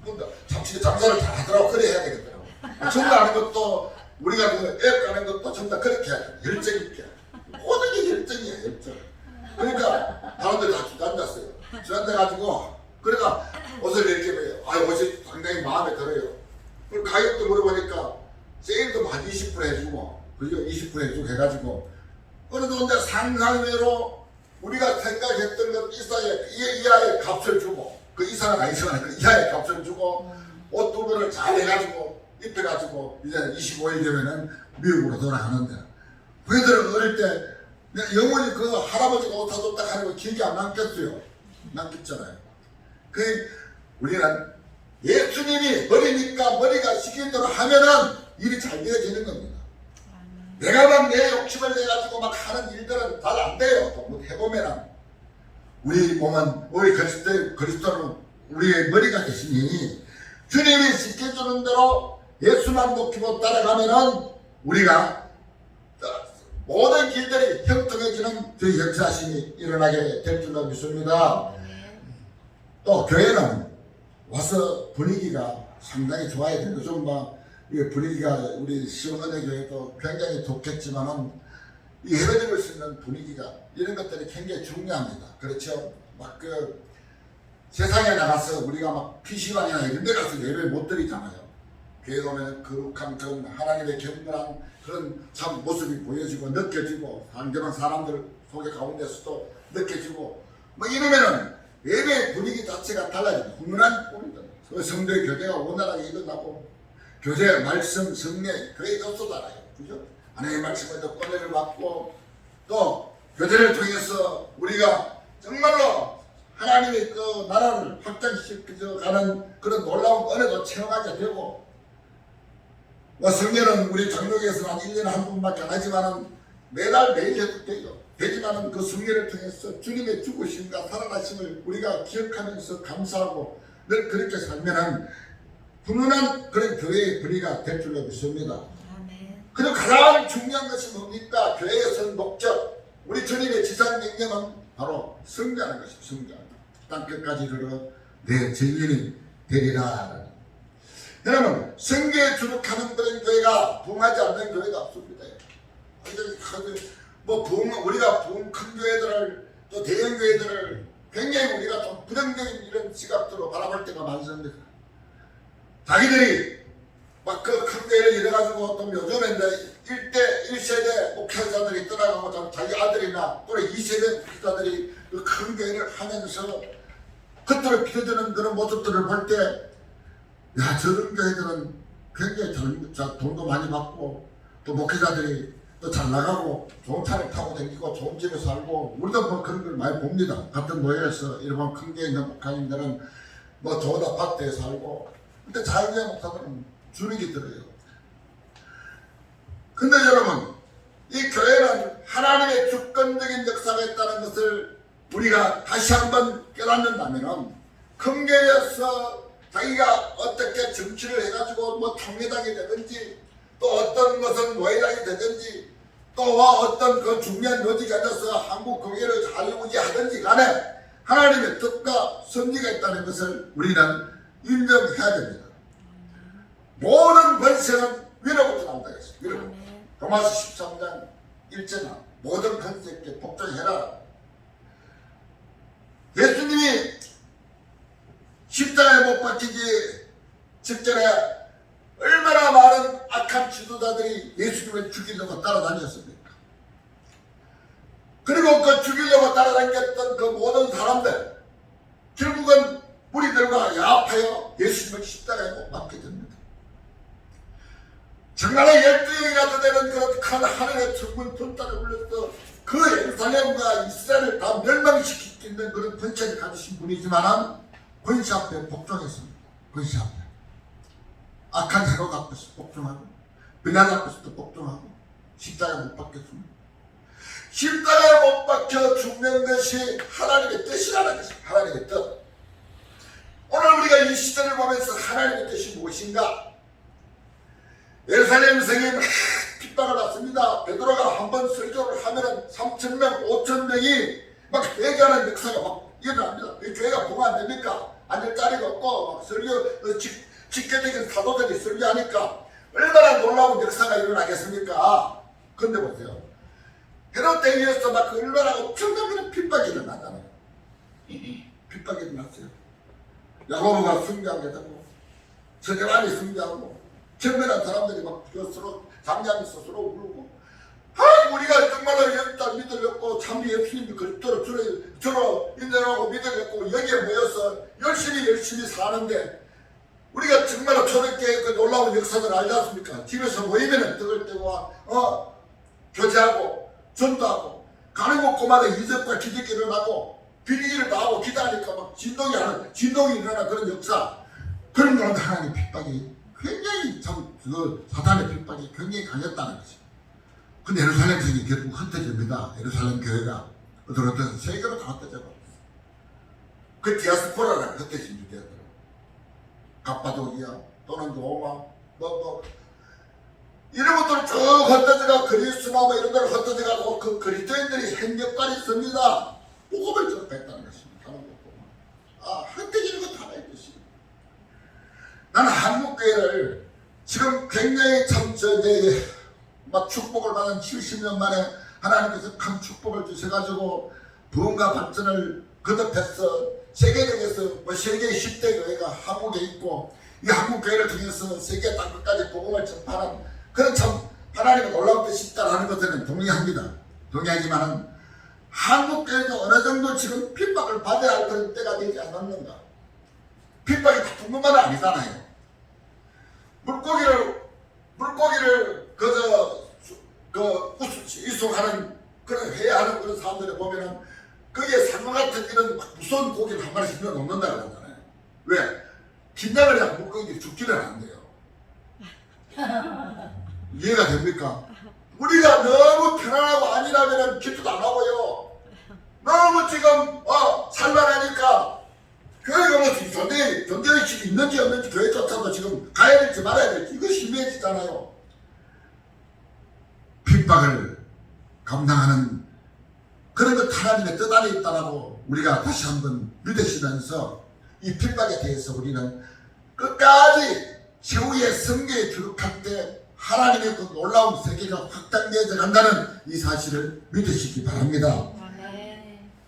근데 참치 장사를 잘 하더라고. 그래 해야 되겠더라고. 전도하는 것도 우리가 그 애 가는 것도 전부 다 그렇게 해야 돼. 열정 있게. 모든 게 열정이야, 열정. 그러니까 사람들 다 주저앉았어요. 주저앉아가지고 그러니까 옷을 이렇게 보여요. 아, 옷이 상당히 마음에 들어요. 그리고 가격도 물어보니까 세일도 한 20% 해주고 그죠? 20% 해주고 해가지고 어느덧 상상외로 우리가 생각했던 것 이하의 값을 주고 그 이상은 아니지만 그 이하의 값을 주고 옷 두 벌을 잘 해가지고 입혀가지고 이제 25일 되면은 미국으로 돌아가는데 그들은 어릴 때 영원히 그 할아버지가 옷 사줬다 하는 거 기억이 안 남겠어요. 남겠잖아요. 그 우리는 예수님이 머리니까 머리가 시킨 대로 하면은 일이 잘 되어지는 겁니다. 내가 막 내 욕심을 내가지고 막 하는 일들은 잘 안 돼요. 또 해보면은 우리 몸은 우리 그리스도는 우리의 머리가 되시니 주님이 시켜주는 대로 예수만 높이고 따라가면은 우리가 모든 길들이 형통해지는 그 역사심이 일어나게 될 줄로 믿습니다. 또 교회는 와서 분위기가 상당히 좋아야 돼요. 요즘 막 분위기가 우리 시원은혜 교회도 굉장히 좋겠지만은 이 예배드릴 수 있는 분위기가 이런 것들이 굉장히 중요합니다. 그렇죠? 막 그 세상에 나가서 우리가 막 PC방이나 이런 데 가서 예배 못 드리잖아요. 교회 오면 거룩한 그런 하나님의 경건한 그런 참 모습이 보여지고 느껴지고 상대방 사람들 속에 가운데서도 느껴지고 뭐 이러면은 예배 분위기 자체가 달라집니다. 훈훈한 꼴이다. 그 성도의 교제가 원활하게 일어나고 교제, 말씀, 성례 그게 없어잖아요. 그죠? 하나님의 말씀을 듣고 은혜를 받고 또 교제를 통해서 우리가 정말로 하나님의 그 나라를 확장시켜가는 그런 놀라운 은혜도 체험하게 되고 뭐 성례는 우리 장로교에서는 한 1년에 한 번밖에 안 하지만은 매달 매일 해도 돼요. 되지만은 그 성례를 통해서 주님의 죽으심과 살아나심을 우리가 기억하면서 감사하고 늘 그렇게 살면은 훈훈한 그런 교회의 분위기가 될 줄로 믿습니다. 그리고 가장 중요한 것이 뭡니까? 교회의 선 목적, 우리 주님의 지상 명령은 바로 승리하는 것입니다. 승리하는 땅끝까지 이르러 내 증인이 되리라. 여러분, 성교에 주룩하는 그런 교회가 부흥하지 않는 교회가 없습니다. 뭐 우리가 큰 교회들을 또 대형 교회들을 굉장히 우리가 좀 부정적인 이런 시각으로 바라볼 때가 많습니다. 자기들이 막 그 큰 교회를 이뤄가지고 또 요즘에 이제 1세대 목회자들이 떠나가고 자기 아들이나 또는 2세대 목회자들이 그 큰 교회를 하면서 겉으로 비춰주는 그런 모습들을 볼 때 야, 저런 교회들은 굉장히 돈도 많이 받고 또 목회자들이 또 잘 나가고 좋은 차를 타고 다니고 좋은 집에 살고 우리도 뭐 그런 걸 많이 봅니다. 같은 노예에서 일반 큰 교회 있는 목사님들은 뭐 좋은 아파트에 살고 근데 자유의 목사들은 주눅이 들어요. 근데 여러분 이 교회는 하나님의 주권적인 역사가 있다는 것을 우리가 다시 한번 깨닫는다면 큰 교회에서 자기가 어떻게 정치를 해가지고 뭐 통일당이 되든지 또 어떤 것은 노예당이 되든지 또 어떤 그 중요한 요직에 앉아서 한국 교회를 잘 유지하든지 간에 하나님의 뜻과 섭리가 있다는 것을 우리는 인정해야 됩니다. 모든 권세는 위로부터 나온다 했어요. 위로부터. 로마서 13장 1절은 모든 권세께 복종해라. 예수님이 십자가에 못 박히기 직전에 얼마나 많은 악한 지도자들이 예수님을 죽이려고 따라다녔습니까? 그리고 그 죽이려고 따라다녔던 그 모든 사람들 결국은 무리들과 야합하여 예수님을 십자가에 못 박게 됩니다. 정말로 12명이나 되는 그런 큰 하늘의 천군 불닭을 불려서 그 예루살렘과 이스라엘을 다 멸망시키는 그런 권세를 가지신 분이지만은 권세 앞에 복종했습니다. 권세 앞에. 악한 헤롯 앞에서 복종하고 빌라도 앞에서도 복종하고 십자가에 못 박혔습니다. 십자가에 못 박혀 죽는 것이 하나님의 뜻이라는 것입니다. 하나님의 뜻. 오늘 우리가 이 시대를 보면서 하나님의 뜻이 무엇인가? 예루살렘 성에 핍박을 받습니다. 베드로가 한번 설교를 하면은 3,000명, 5,000명이 막 회개하는 역사가 막 일어납니다. 이 교회가 보면 안 됩니까? 앉을 자리가 없고 막 설교 직계적인 사도들이 설교하니까 얼마나 놀라운 역사가 일어나겠습니까? 근데 보세요. 헤롯 대위에서 막 얼마나 엄청난 그런 핍박이 일어나잖아요. 핍박이 일어났어요. 야고보가 숭배하게 되고 서게만이 숭배하고 정면한 사람들이 막 서로 장장에서 서로 울고, 우리가 정말로 여기다 믿으려고 참 예수님이 저로 인정하고 믿으려고 여기에 모여서 열심히 사는데, 우리가 정말로 저렇게 그 놀라운 역사를 알지 않습니까? 집에서 모이면은 떡을 떼고 교제하고 전도하고 가는 곳곳마다 이적과 기적이 일어나고 비리기를 다 하고 기다리니까 막 진동이 일어나는 그런 역사, 그런 가운데 하나님의 핍박이 굉장히 그 사탄의 핍박이 굉장히 강했다는 거죠. 근데 예루살렘 성이 결국 흩어집니다. 예루살렘 교회가 어떤 세계로 다 흩어져 버렸어요. 그 디아스포라라는 흩어진 유대들, 갑바도기아 또는 로마 이런 것들을 쭉 흩어져가 그리스나 이런 데를 흩어져가고 그 그리스도인들이 행역관이 있습니다. 복음을 접했다는 것입니다. 하는 것 보면 흩어지는 것도 하나의 것입니다. 나는 한국교회를 지금 굉장히 막 축복을 받은 70년 만에 하나님께서 큰 축복을 주셔가지고 부흥과 발전을 거듭해서 세계적에서 세계 10대 교회가 한국에 있고, 이 한국교회를 통해서 세계 땅끝까지 복음을 전파하는 그런 참 하나님의 놀라운 뜻이 있다는 것들은 동의합니다. 동의하지만은 한국교회도 어느 정도 지금 핍박을 받아야 할 그런 때가 되지 않았는가. 핍박이 나쁜 것만 아니잖아요. 물고기를 이송하는 그런 회하는 그런 사람들을 보면은 거기에 상어 같은 이런 무서운 고기를 한 마리씩 넣어 놓는다 그러잖아요. 왜? 긴장을 하면 물고기들이 죽지는 않는데요. 이해가 됩니까? 우리가 너무 편안하고 아니라면 기도도 안 하고요. 너무 지금 살만하니까 교회가 무슨 존재의식이 있는지 없는지 교회조차도 지금 가야 될지 말아야 될지 이거 심해지잖아요. 핍박을 감당하는 그런 것 하나님의 뜻 안에 있다라고 우리가 다시 한번 믿으시면서 이 핍박에 대해서 우리는 끝까지 최후의 성경에 기록할 때 하나님의 그 놀라운 세계가 확장되어져 간다는 이 사실을 믿으시기 바랍니다.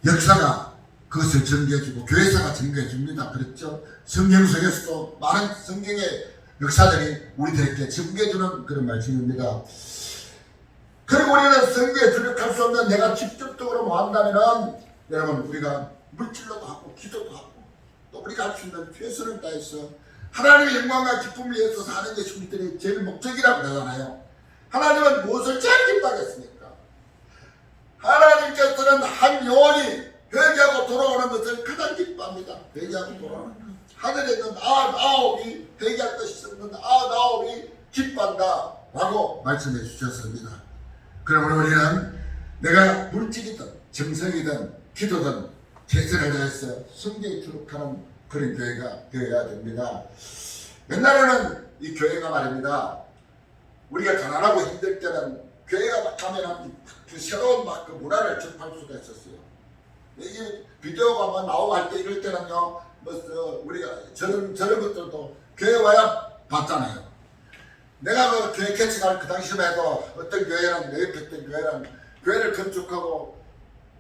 역사가 그것을 전개해주고 교회사가 전개해줍니다. 그렇죠? 성경 속에서도 많은 성경의 역사들이 우리들에게 전개해주는 그런 말씀입니다. 그리고 우리는 성경에 주력할 수 없는 내가 직접적으로 뭐 한다면은 여러분 우리가 물질로도 하고 기도도 하고 또 우리가 할 수 있는 최선을 다해서 하나님의 영광과 기쁨을 위해서 사는 것이 우리들의 제일 목적이라고 그러잖아요. 하나님은 무엇을 제일 기뻐하겠습니까? 하나님께서는 한 영혼이 회개하고 돌아오는 것을 가장 기뻐합니다. 회개하고 돌아오는 것. 하늘에 있는 99이 회개할 것이 없는 99이 기뻐한다 라고 말씀해 주셨습니다. 그러면 우리는 내가 물질이든 정성이든 기도든 최선을 다해서 성경에 기록하는 그런 교회가 되어야 됩니다. 옛날에는 이 교회가 말입니다. 우리가 가난하고 힘들 때는 교회가 막 가면 그 새로운 막 그 문화를 접할 수가 있었어요. 이게 비디오가 막 나오고 할 때 이럴 때는요, 우리가 저런 것들도 교회 와야 봤잖아요. 내가 그 교회 개척할 그 당시만 해도 어떤 교회는 내 옆에 있던 교회를 건축하고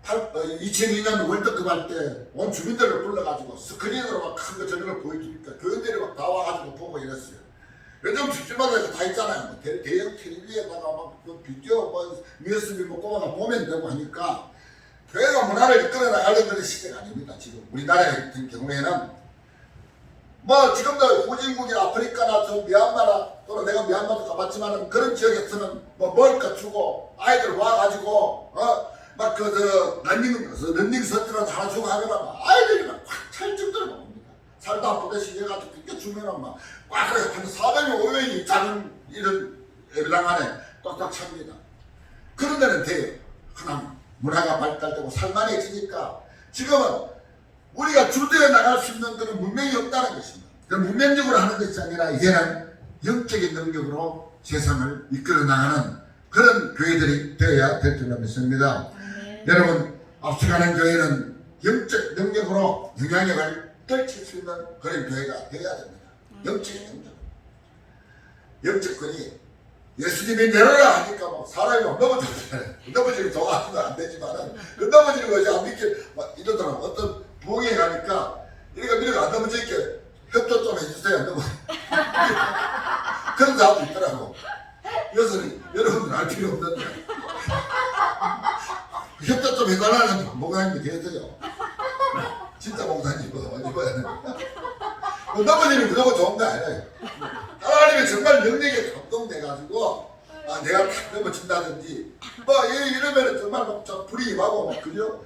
2002년 월드컵 할 때 온 주민들을 불러가지고 스크린으로 막 큰 거 저런 걸 보여주니까 교인들이 막 다 와가지고 보고 이랬어요. 요즘 집집마다 다 있잖아요. 뭐 대형 TV에다가 막 그 비디오 USB 꼽아서 보면 되고 하니까 교회가 문화를 이끌어 나가는 그런 시대가 아닙니다. 지금 우리나라 같은 경우에는 뭐 지금도 후진국이나 아프리카나 저 미얀마나 또는 내가 미얀마도 가봤지만은 그런 지역에서는 뭐 먹을 거 주고 아이들 와가지고 막 런닝 서트를 하나 주고 하면 아이들이 막 꽉 찰 정도로 먹습니다. 살도 아프듯이 해가지고 그렇게 주면은 막꽉 한 400명 500명이 작은 이런 예배당 안에 꽉꽉 찹니다. 그런 데는 돼요. 하나 문화가 발달되고 살만해지니까 지금은 우리가 주도해 나갈 수 있는 그런 문명이 없다는 것입니다. 문명적으로 하는 것이 아니라 이제는 영적인 능력으로 세상을 이끌어 나가는 그런 교회들이 되어야 될 줄로 믿습니다. 여러분, 앞서가는 교회는 영적 능력으로 영향력을 떨칠 수 있는 그런 교회가 되어야 됩니다. 영적인 능력. 영적권이 예수님이 내려라 하니까 막 사람이 막 넘어지잖아요. 넘어지는 좋아하는 건 안 되지만은 그 넘어지는 것이 안 믿게 막 이러더라고. 어떤 부흥회 가니까 이래가 미래가 안 넘어지게 협조 좀 해주세요. 넘어. 그런 사람도 있더라고. 이것은 여러분들 알 필요 없는데 협조 좀 해달라는 목사님이 계세요. 진짜 목사님이고 넘어지는 무조건 좋은 거 아니에요. 하나님이 정말 능력에 감동돼가지고 내가 탁 넘어진다든지 뭐 이러면은 정말 막 불이 임하고 막 그죠?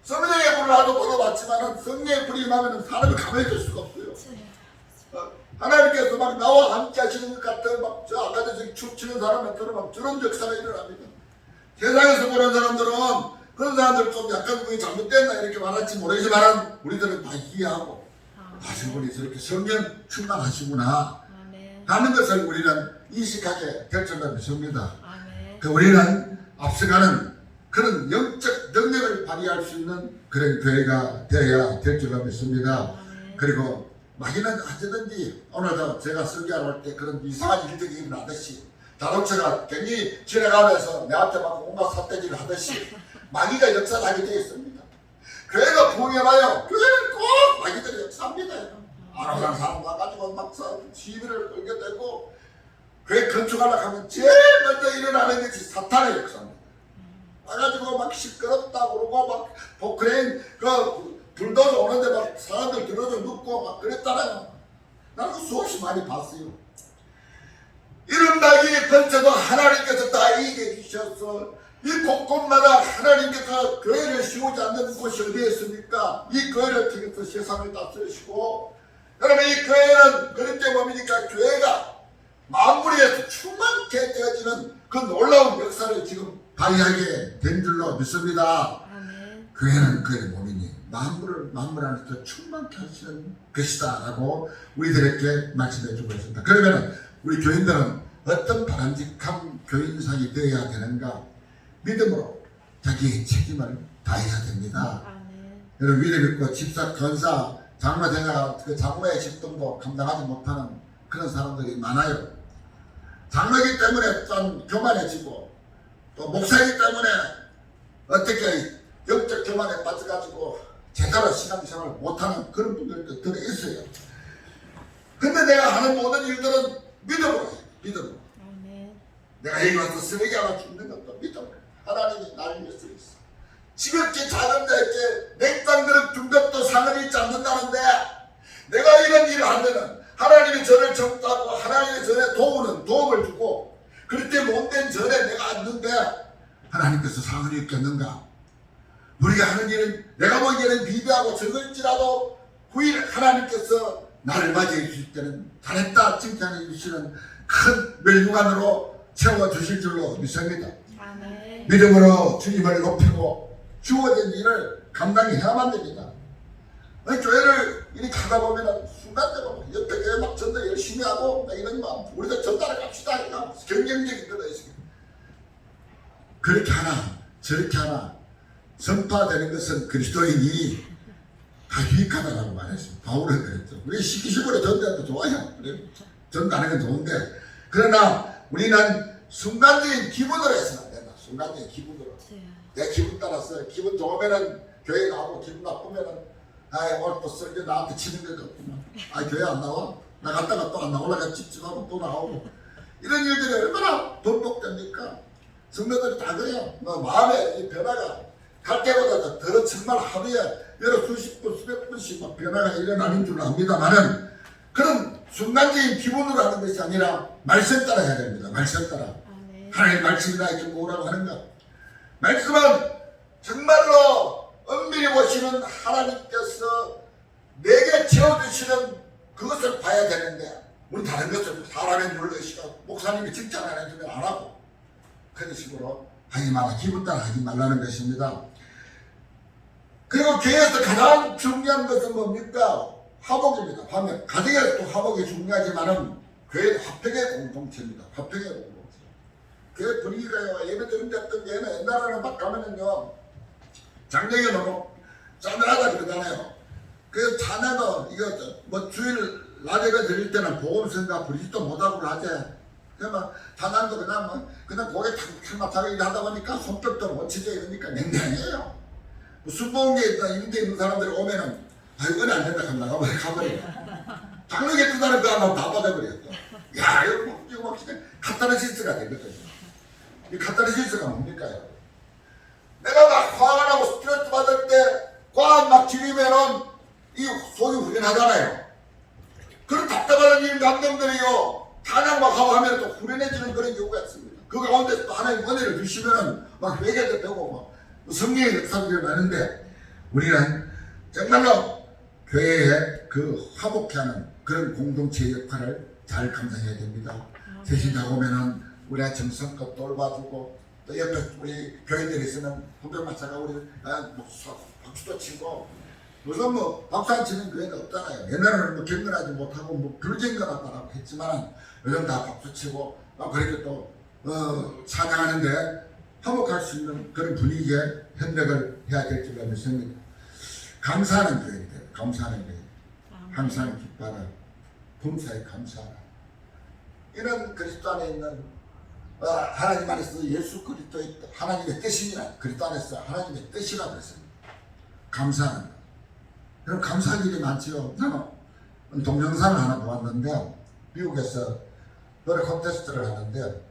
성령의 불을 나도 먹어봤지만은 성령의 불이 임하면은 사람이 가만히 있을 수가 없어요. 하나님께서 막 나와 함께 하시는 것 같아 막 저 아까 전에 춤추는 사람한테는 막 저런 역사가 일어납니다. 세상에서 보는 사람들은 그런 사람들 좀 약간 그게 잘못됐나 이렇게 말할지 모르지만 우리들은 다 이해하고 저분이 저렇게 성령 충만하시구나 하는 것을 우리는 인식하게 될 줄로 믿습니다. 우리는 앞서가는 그런 영적 능력을 발휘할 수 있는 그런 교회가 되어야 될 줄로 믿습니다. 그리고 마귀는 언제든지 오늘도 제가 설교하러 올 때 그런 이상한 일들이 일어나듯이 자동차가 경이 지나가면서 내한테 막 온갖 삿대질을 하듯이 마귀가 역사하게 되어 있습니다. 교회가 부흥해봐요. 교회는 꼭 마귀들이 역사합니다. 아름다운 사람 와가지고 막 시비를 끌게 되고 교회 건축하려고 하면 제일 먼저 일어나는 것이 사탄의 역사입니다. 와가지고 막 시끄럽다고 그러고 막 포크레인 불도저 오는데 막 사람들 들어서 눕고 막 그랬잖아요. 나는 수없이 많이 봤어요. 이런 낙이 번져도 하나님께서 다 이기게 주셔서 이 곳곳마다 하나님께서 교회를 씌우지 않는 곳이 어디에 있습니까? 이 교회를 통해서 세상을 다스리시고 여러분 이 교회는 그런 게 뭡니까? 교회가 만물에서 충만케 되어지는 그 놀라운 역사를 지금 발휘하게 된 줄로 믿습니다. 교회는 그의 몸이니 만물 안에서 충만케 하시는 것이다 라고 우리들에게 말씀해 주고 있습니다. 그러면 우리 교인들은 어떤 바람직한 교인상이 되어야 되는가? 믿음으로 자기의 책임을 다해야 됩니다. 여러분 믿음 있고 집사, 권사, 장로제가 그 장로의 직분도 감당하지 못하는 그런 사람들이 많아요. 장로이기 때문에 좀 교만해지고 또 목사이기 때문에 어떻게 영적 교만에 빠져가지고 제대로 신앙생활을 못하는 그런 분들도 들어있어요. 근데 내가 하는 모든 일들은 믿음으로 해요. 믿음으로. 내가 여기 와서 쓰레기 하나 줍는 것도 믿음으로. 하나님이 나를 위해서 있어. 지극히 작은 자에게 냉장 그릇 준 것도 상을 잊지 않는다는데 내가 이런 일을 하면은 하나님이 저를 정하고 하나님이 저에 도움을 주고 그렇게 못된 전에 내가 앉는데 하나님께서 상을 잊겠는가? 우리가 하는 일은 내가 보기에는 비비하고 적을지라도 후일 하나님께서 나를 맞이해 주실 때는 잘했다 칭찬해 주시는 큰 멸류관으로 채워주실 줄로 믿습니다. 믿음으로 주님을 높이고 주어진 일을 감당해야만 됩니다. 교회를 이렇게 하다 보면 순간적으로 옆에 교회 막 전도 열심히 하고 이런 마음 우리도 전달을 갑시다 하니까 경쟁적인 거다 있습니다. 그렇게 하나 저렇게 하나 선파되는 것은 그리스도인이 다 유익하다라고 말했습니다. 바울은 그랬죠. 우리 시키시고로 전도해도 좋아요. 그래. 전도하는 건 좋은데 그러나 우리는 순간적인 기분으로 해서는 안 된다. 순간적인 기분으로. 내 기분 따라서 기분 좋으면은 교회 가고 기분 나쁘면은 오늘 또 설교 나한테 치는 것 같구나. 교회 안 나와? 나 갔다가 또 안 나오려가 찝찝하고 또 나오고 이런 일들이 얼마나 반복됩니까? 성도들이 다 그래요. 마음에 이 변화가 갈 때보다 더 정말 하루에 여러 수십 분 수백 분씩 막 변화가 일어나는 줄 압니다만은 그런 순간적인 기분으로 하는 것이 아니라 말씀 따라 해야 됩니다. 말씀 따라. 하나님의 말씀이 나에게 뭐라고 하는가? 말씀은 정말로 엄밀히 보시는 하나님께서 내게 채워주시는 그것을 봐야 되는데 우리 다른 것을 사람의 눌러시고 목사님이 칭찬 안 해주면 안 하고 그런 식으로 하지 마라. 기분 따라 하지 말라는 것입니다. 그리고 교회에서 가장 중요한 것은 뭡니까? 화목입니다. 가정에서도 화목이 중요하지만은 교회는 화평의 공동체입니다. 화평의 공동체. 교회 분위기가요, 예배드린 데 어떤 교회는 옛날에는 막 가면은요, 장정에 너무 짜늘하다 그러잖아요. 그 자네도 이거 뭐 주일 낮에가 드릴 때는 보험생각 부리지도 못하고 하재. 그러면 자네도 그냥 뭐 그냥 고개 탁탁 일하다 보니까 손뼉도 못 치죠. 이러니까 냉랭해요. 순복음에 이런 데 있는 사람들이 오면은 아이고 은혜 안 된다 하면 가버려. 당연히 그 사람 그 하나 다 받아버렸어. 야 이거 막 카타르시스가 되거든요. 이 카타르시스가 뭡니까? 내가 막 화가 나고 스트레스 받을 때 꽉 막 지르면은 이 속이 후련하잖아요. 그런 답답한 일 감정들이요 찬양 막 하고 하면 또 후련해지는 그런 경우가 있습니다. 그 가운데 또 하나님 은혜를 주시면은 막 회개도 되고 막 성령의 역사들이 많은데 우리는 정말로 교회에 그 화목케 하는 그런 공동체 역할을 잘 감당해야 됩니다. 대신하고 오면은 우리가 정성껏 돌봐주고 또 옆에 우리 교회들에서는 훈련마차가 우리 박수도 치고 무슨 뭐 박수 안 치는 교회가 없잖아요. 옛날에는 뭐 경건하지 못하고 뭐 불경건하다라고 했지만 요즘 다 박수 치고 그렇게 또 찬양하는데 화목할 수 있는 그런 분위기에 협력을 해야 될 줄 믿습니다. 감사하는 교회입니다. 감사하는 교회. 항상 기뻐라. 범사에 감사하라. 이런 그리스도 안에 있는 하나님 안에서 예수 그리스도의 하나님의 뜻이니라. 그리스도 안에서 하나님의 뜻이라 그랬습니다. 감사하는 것. 그럼 감사할 일이 많지요. 나는 동영상을 하나 보았는데 미국에서 노래 콘테스트를 하는데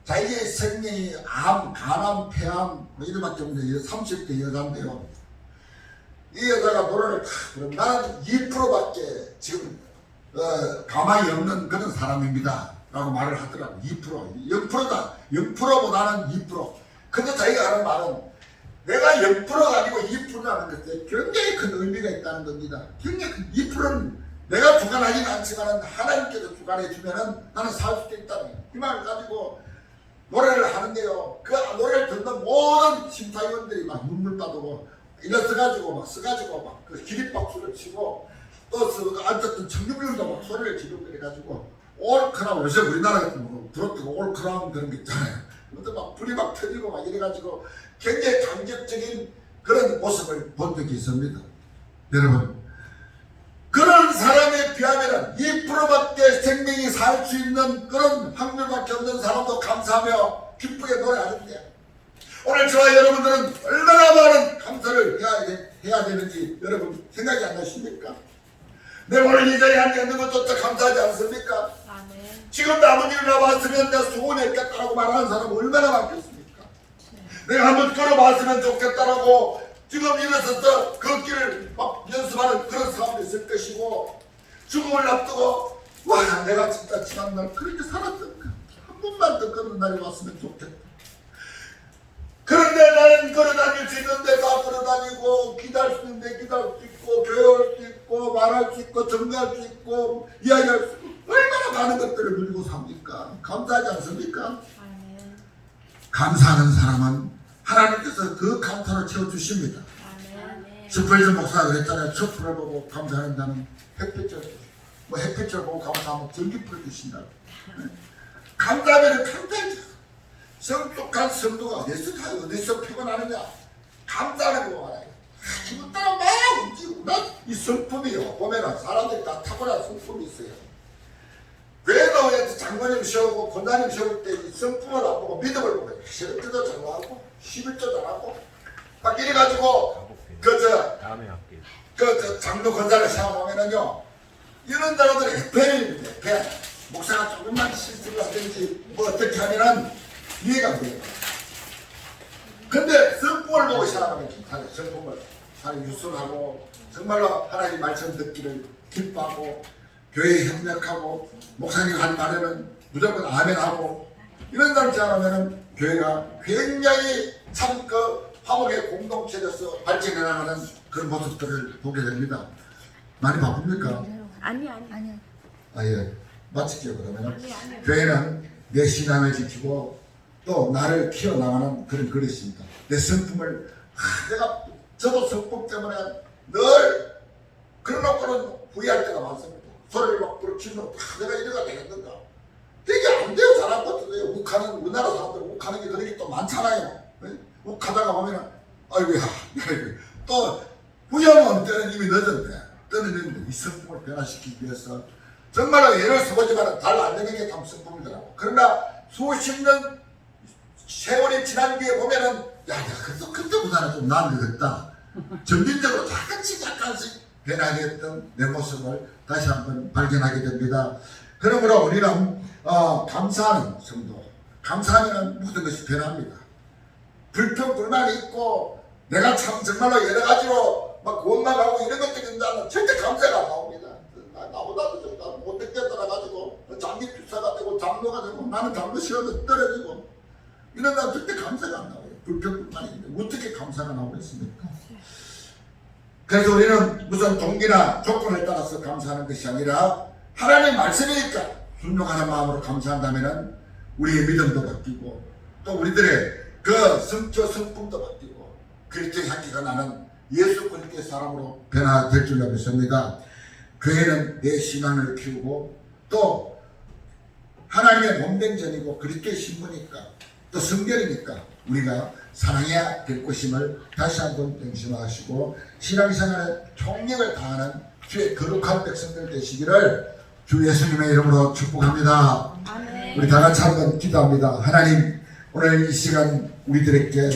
자기의 생명이 암, 간암, 폐암 뭐 이름밖에 없는데 30대 여자인데요. 이 여자가 노래를 다 부르면 나는 2%밖에 지금 가망이 없는 그런 사람입니다 라고 말을 하더라고. 2% 0%다. 0%보다는 2%. 근데 자기가 하는 말은 내가 0%가 아니고 2%라는 것에 굉장히 큰 의미가 있다는 겁니다. 굉장히 큰 2%는 내가 주관하지는 않지만 하나님께서 주관해 주면은 나는 살 수도 있다는 이 말을 가지고 노래를 하는데요. 그 노래를 듣는 모든 심사위원들이 막 눈물 빠지고 일어서가지고 막 써가지고 막 그 기립박수를 치고 또 앉았던 청년들도 막 소리를 지르고 그래가지고 올크라운 요새 우리나라 같은 뭐 브로트가 올크라운 그런 게 있잖아요. 근데 막 불이 막 터지고 막 이래가지고 굉장히 감격적인 그런 모습을 본 적이 있습니다. 여러분 그런 사람에 비하면 2%밖에 생명이 살 수 있는 그런 확률밖에 없는 사람도 감사하며 기쁘게 노래하는데 오늘 저와 여러분들은 얼마나 많은 감사를 해야 되는지 여러분 생각이 안 나십니까? 내가 오늘 이 자리에 앉아 있는 것조차 감사하지 않습니까? 아멘. 지금도 아무 일 나왔으면 내가 소원이 있겠다라고 말하는 사람은 얼마나 많겠습니까? 내가 한번 걸어봤으면 좋겠다라고 지금 일어서서 걷기를 막 연습하는 그런 사람도 있을 것이고 죽음을 앞두고 와 내가 진짜 지난날 그렇게 살았던 한 번만 더 그런 날이 왔으면 좋겠다. 그런데 나는 걸어다닐 수 있는데 다 걸어다니고 기다릴 수 있는데 기다릴 수 있고 교회할 수 있고 말할 수 있고 전가할 수 있고 이야기할 수 있고 얼마나 많은 것들을 누리고 삽니까? 감사하지 않습니까? 아멘. 감사하는 사람은 하나님께서 그 감사를 채워주십니다. 아멘. 스펄전 목사가 그랬잖아요. 촛불을 보고 감사한다는 햇빛을 뭐 햇빛을 보고 감사하면 전기불을 주신다고. 감사하면 감사하죠. 성숙한 성도가 어디서 피곤하느냐? 감사하는 거 말이야. 기분 따라 막 움직이고 이 성품이요. 보면은 사람들이 다 탁월한 성품이 있어요. 교회도 장로님 세우고 권사님 세울 때 이 성품을 안 보고 믿음을 보고 11조도 잘하고 11조 잘하고 막 이래가지고 그 장로 권사를 세워보면은요 이런 사람들은 해편입니다. 해편. 목사가 조금만 실수를 하든지 뭐 어떻게 하면은 이해가 돼요. 근데 성품을 보고 시작하면 괜찮아요. 성품을 유순하고 정말로 하나님 말씀 듣기를 기뻐하고 교회에 협력하고 목사님 한 말에는 무조건 아멘하고 이런 사람 지나가면은 교회가 굉장히 참 그 화목의 공동체로서 발전해 나가는 그런 모습들을 보게 됩니다. 많이 바쁩니까? 아니. 예. 마칠게요. 그러면 교회는 내 신앙을 지키고 또 나를 키워나가는 그런 그릇입니다. 내 성품을 저도 성품 때문에 늘 그런 놓고는 후회할 때가 많습니다. 소리를 막 부르치면 내가 이래가 되겠는가? 되게 안 돼요. 잘한 것도 돼요. 욱하는 우리나라 사람들 욱하는 게 그렇게 또 많잖아요. 욱하다가 보면은 아이고야 또 후회하면 때는 이미 늦었네. 때는 이 성품을 변화시키기 위해서 정말로 예를 써보지만 잘 안 되는 게 참 성품이더라고. 그러나 수십 년 세월이 지난 뒤에 보면은 야, 그때보다는 좀 나은 것 같다. 점진적으로 약간씩 변하게 했던 내 모습을 다시 한번 발견하게 됩니다. 그러므로 우리는 감사하는 성도, 감사하면 모든 것이 변합니다. 불평 불만이 있고 내가 참 정말로 여러 가지로 막 원망하고 이런 것들이 있다면 절대 감사가 안 나옵니다. 나보다도 좀 못되게 떠나가지고 장기 주사가 되고 장로가 되고 나는 장로 시험에 떨어지고 이런 날 절대 감사가 안 나와요. 불평 불만이 있는데 어떻게 감사가 나오겠습니까? 그래서 우리는 무슨 동기나 조건을 따라서 감사하는 것이 아니라 하나님의 말씀이니까 순종하는 마음으로 감사한다면 우리의 믿음도 바뀌고 또 우리들의 그 성격 성품도 바뀌고 그리스도의 향기가 나는 예수 그리스도의 사람으로 변화될 줄로 믿습니다. 교회는 내 신앙을 키우고 또 하나님의 몸된 전이고 그리스도의 신부니까 또 성결이니까 우리가 사랑해야 될 것임을 다시 한번 명심하시고 신앙생활에 총력을 다하는 주의 거룩한 백성들 되시기를 주 예수님의 이름으로 축복합니다. 아멘. 우리 다 같이 한번 기도합니다. 하나님, 오늘 이 시간 우리들에게